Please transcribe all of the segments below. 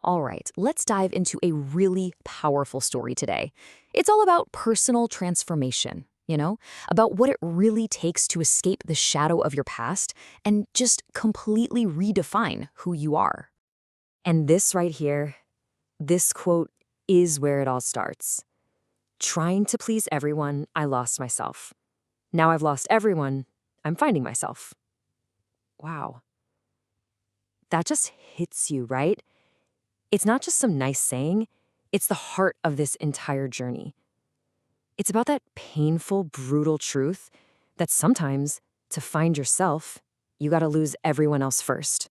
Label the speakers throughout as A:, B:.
A: All right, let's dive into a really powerful story today. It's all about personal transformation, about what it really takes to escape the shadow of your past and just completely redefine who you are. And this right here, this quote is where it all starts. Trying to please everyone, I lost myself. Now I've lost everyone, I'm finding myself. Wow. That just hits you, right? It's not just some nice saying, it's the heart of this entire journey. It's about that painful, brutal truth that sometimes, to find yourself, you gotta lose everyone else first.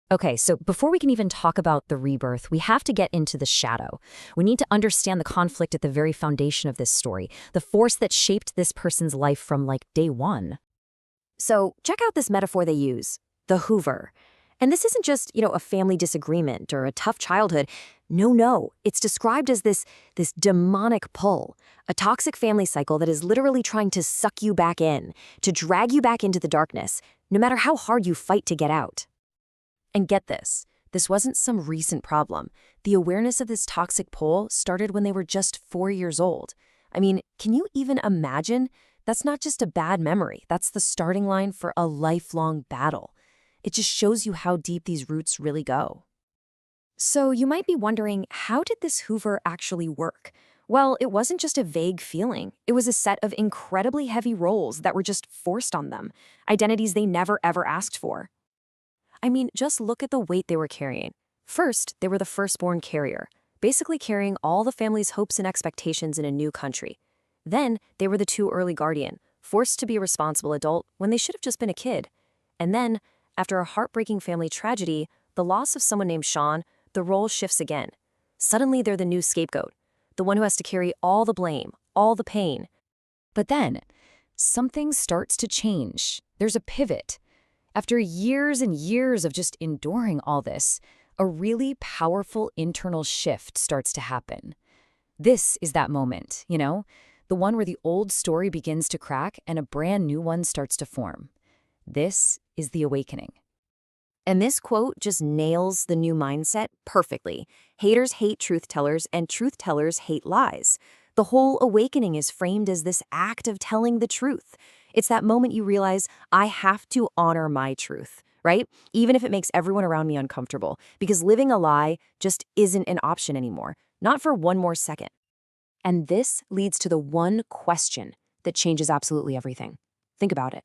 A: Okay, so before we can even talk about the rebirth, we have to get into the shadow. We need to understand the conflict at the very foundation of this story, the force that shaped this person's life from day one. So check out this metaphor they use, the Hoover. And this isn't just, a family disagreement or a tough childhood. No, it's described as this demonic pull, a toxic family cycle that is literally trying to suck you back in, to drag you back into the darkness, no matter how hard you fight to get out. And get this wasn't some recent problem. The awareness of this toxic pull started when they were just 4 years old. I mean, can you even imagine? That's not just a bad memory. That's the starting line for a lifelong battle. It just shows you how deep these roots really go. So you might be wondering, how did this Hoover actually work? Well, it wasn't just a vague feeling. It was a set of incredibly heavy roles that were just forced on them, identities they never ever asked for. I mean, just look at the weight they were carrying. First, they were the firstborn carrier, basically carrying all the family's hopes and expectations in a new country. Then, they were the too early guardian, forced to be a responsible adult when they should have just been a kid. And then, after a heartbreaking family tragedy, the loss of someone named Sean, the role shifts again. Suddenly, they're the new scapegoat, the one who has to carry all the blame, all the pain. But then, something starts to change. There's a pivot. After years and years of just enduring all this, a really powerful internal shift starts to happen. This is that moment, the one where the old story begins to crack and a brand new one starts to form. This is the awakening. And this quote just nails the new mindset perfectly. Haters hate truth tellers, and truth tellers hate lies. The whole awakening is framed as this act of telling the truth. It's that moment you realize, I have to honor my truth, right? Even if it makes everyone around me uncomfortable, because living a lie just isn't an option anymore, not for one more second. And this leads to the one question that changes absolutely everything. Think about it.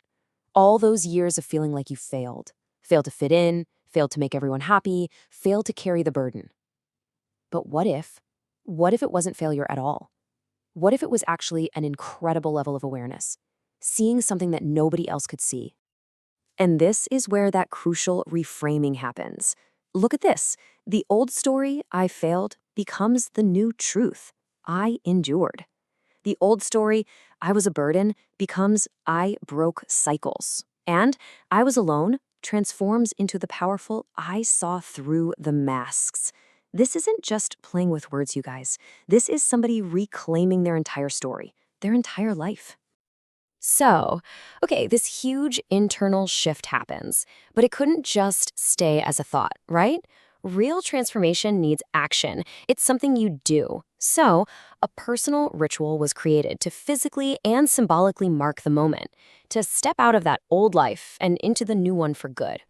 A: All those years of feeling like you failed to fit in, failed to make everyone happy, failed to carry the burden. But what if it wasn't failure at all? What if it was actually an incredible level of awareness, seeing something that nobody else could see? And this is where that crucial reframing happens. Look at this. The old story, I failed, becomes the new truth. I endured. The old story, I was a burden, becomes I broke cycles. And I was alone transforms into the powerful I saw through the masks. This isn't just playing with words, you guys. This is somebody reclaiming their entire story, their entire life. So, okay, this huge internal shift happens, but it couldn't just stay as a thought, right? Real transformation needs action. It's something you do. So, a personal ritual was created to physically and symbolically mark the moment, to step out of that old life and into the new one for good.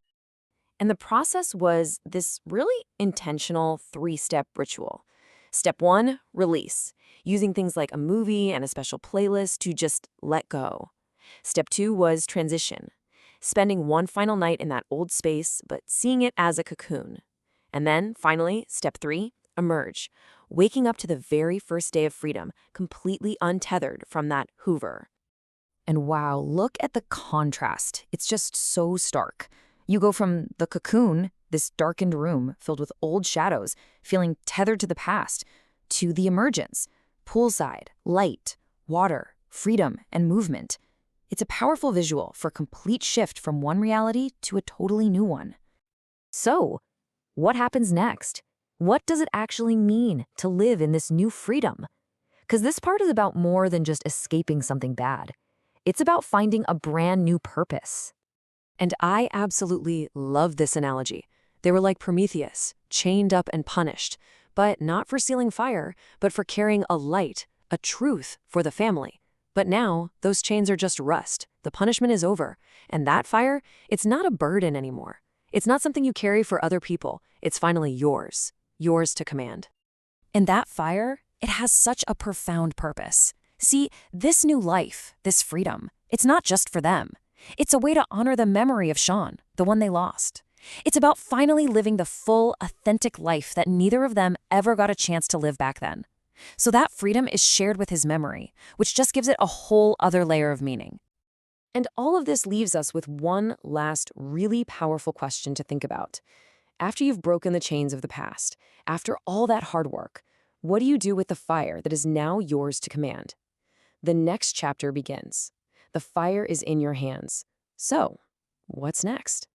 A: And the process was this really intentional 3-step ritual. Step 1, release, using things like a movie and a special playlist to just let go. Step 2 was transition, spending one final night in that old space, but seeing it as a cocoon. And then, finally, step 3, emerge, waking up to the very first day of freedom, completely untethered from that Hoover. And wow, look at the contrast. It's just so stark. You go from the cocoon, this darkened room filled with old shadows, feeling tethered to the past, to the emergence, poolside, light, water, freedom, and movement. It's a powerful visual for a complete shift from one reality to a totally new one. So, what happens next? What does it actually mean to live in this new freedom? Because this part is about more than just escaping something bad. It's about finding a brand new purpose. And I absolutely love this analogy.
B: They were like Prometheus, chained up and punished, but not for stealing fire, but for carrying a light, a truth for the family. But now, those chains are just rust. The punishment is over. And that fire, it's not a burden anymore. It's not something you carry for other people. It's finally yours. Yours to command.
A: And that fire, it has such a profound purpose. See, this new life, this freedom, it's not just for them. It's a way to honor the memory of Sean, the one they lost. It's about finally living the full, authentic life that neither of them ever got a chance to live back then. So that freedom is shared with his memory, which just gives it a whole other layer of meaning. And all of this leaves us with one last really powerful question to think about. After you've broken the chains of the past, after all that hard work, what do you do with the fire that is now yours to command? The next chapter begins. The fire is in your hands. So, what's next?